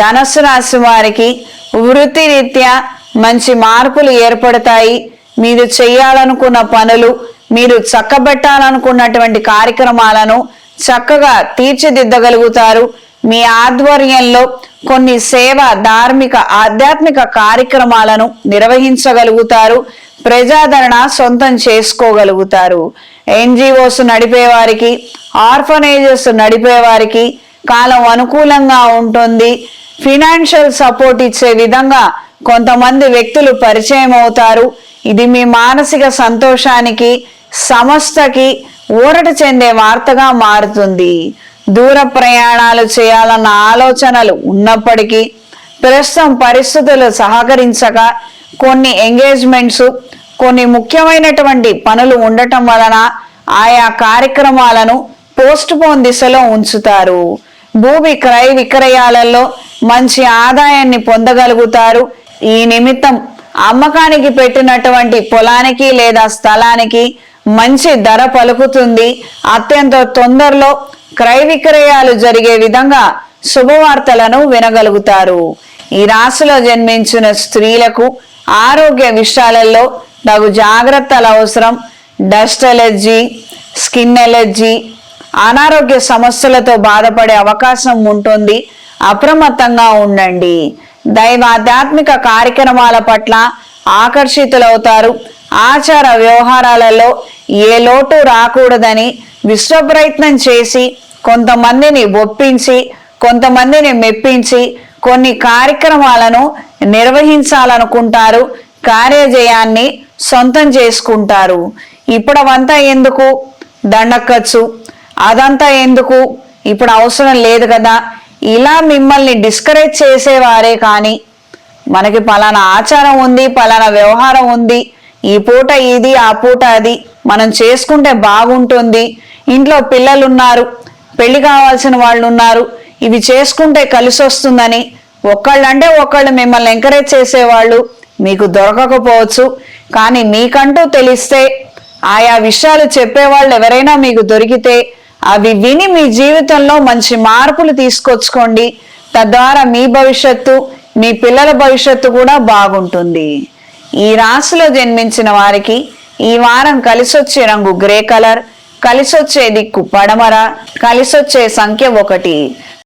ధనస్సు రాశి వారికి వృత్తిరీత్యా మంచి మార్పులు ఏర్పడతాయి. మీరు చేయాలనుకున్న పనులు, మీరు చక్కబెట్టాలనుకున్నటువంటి కార్యక్రమాలను చక్కగా తీర్చిదిద్దగలుగుతారు. మీ ఆధ్వర్యంలో కొన్ని సేవ, ధార్మిక, ఆధ్యాత్మిక కార్యక్రమాలను నిర్వహించగలుగుతారు. ప్రజాదరణ సొంతం చేసుకోగలుగుతారు. ఎన్జిఓస్ నడిపేవారికి, ఆర్ఫనేజెస్ నడిపేవారికి కాలం అనుకూలంగా ఉంటుంది. ఫినాన్షియల్ సపోర్ట్ ఇచ్చే విధంగా కొంతమంది వ్యక్తులు పరిచయం అవుతారు. ఇది మీ మానసిక సంతోషానికి, సంస్థకి ఊరట చెందే వార్తగా మారుతుంది. దూర ప్రయాణాలు చేయాలన్న ఆలోచనలు ఉన్నప్పటికీ ప్రస్తుతం పరిస్థితులు సహకరించక కొన్ని ఎంగేజ్మెంట్స్, కొన్ని ముఖ్యమైనటువంటి పనులు ఉండటం వలన ఆయా కార్యక్రమాలను పోస్ట్ పోన్ దిశలో ఉంచుతారు. భూమి క్రయ విక్రయాలలో మంచి ఆదాయాన్ని పొందగలుగుతారు. ఈ నిమిత్తం అమ్మకానికి పెట్టినటువంటి పొలానికి లేదా స్థలానికి మంచి ధర పలుకుతుంది. అత్యంత తొందరలో క్రయ విక్రయాలు జరిగే విధంగా శుభవార్తలను వినగలుగుతారు. ఈ రాశిలో జన్మించిన స్త్రీలకు ఆరోగ్య విషయాలలో తగు జాగ్రత్తలు అవసరం. డస్ట్ ఎలర్జీ, స్కిన్ ఎలర్జీ, అనారోగ్య సమస్యలతో బాధపడే అవకాశం ఉంటుంది. అప్రమత్తంగా ఉండండి. దైవాధ్యాత్మిక కార్యక్రమాల పట్ల ఆకర్షితులవుతారు. ఆచార వ్యవహారాలలో ఏ లోటు రాకూడదని విశ్వ ప్రయత్నం చేసి కొంతమందిని ఒప్పించి, కొంతమందిని మెప్పించి కొన్ని కార్యక్రమాలను నిర్వహించాలనుకుంటారు. కార్యజయాన్ని సొంతం చేసుకుంటారు. ఇప్పుడవంతా ఎందుకు, దండక్కచ్చు, అదంతా ఎందుకు, ఇప్పుడు అవసరం లేదు కదా, ఇలా మిమ్మల్ని డిస్కరేజ్ చేసేవారే కానీ మనకి పలానా ఆచారం ఉంది, పలానా వ్యవహారం ఉంది, ఈ పూట ఇది, ఆ పూట అది, మనం చేసుకుంటే బాగుంటుంది, ఇంట్లో పిల్లలు ఉన్నారు, పెళ్లి కావాల్సిన వాళ్ళు ఉన్నారు, ఇవి చేసుకుంటే కలిసి వస్తుందని ఒకళ్ళంటే ఒకళ్ళు మిమ్మల్ని ఎంకరేజ్ చేసేవాళ్ళు మీకు దొరకకపోవచ్చు. కానీ మీకంటూ తెలిస్తే, ఆయా విషయాలు చెప్పేవాళ్ళు ఎవరైనా మీకు దొరికితే అవి విని మీ జీవితంలో మంచి మార్పులు తీసుకొచ్చుకోండి. తద్వారా మీ భవిష్యత్తు, మీ పిల్లల భవిష్యత్తు కూడా బాగుంటుంది. ఈ రాశిలో జన్మించిన వారికి ఈ వారం కలిసొచ్చే రంగు గ్రే కలర్, కలిసొచ్చే దిక్కు పడమర, కలిసొచ్చే సంఖ్య 1.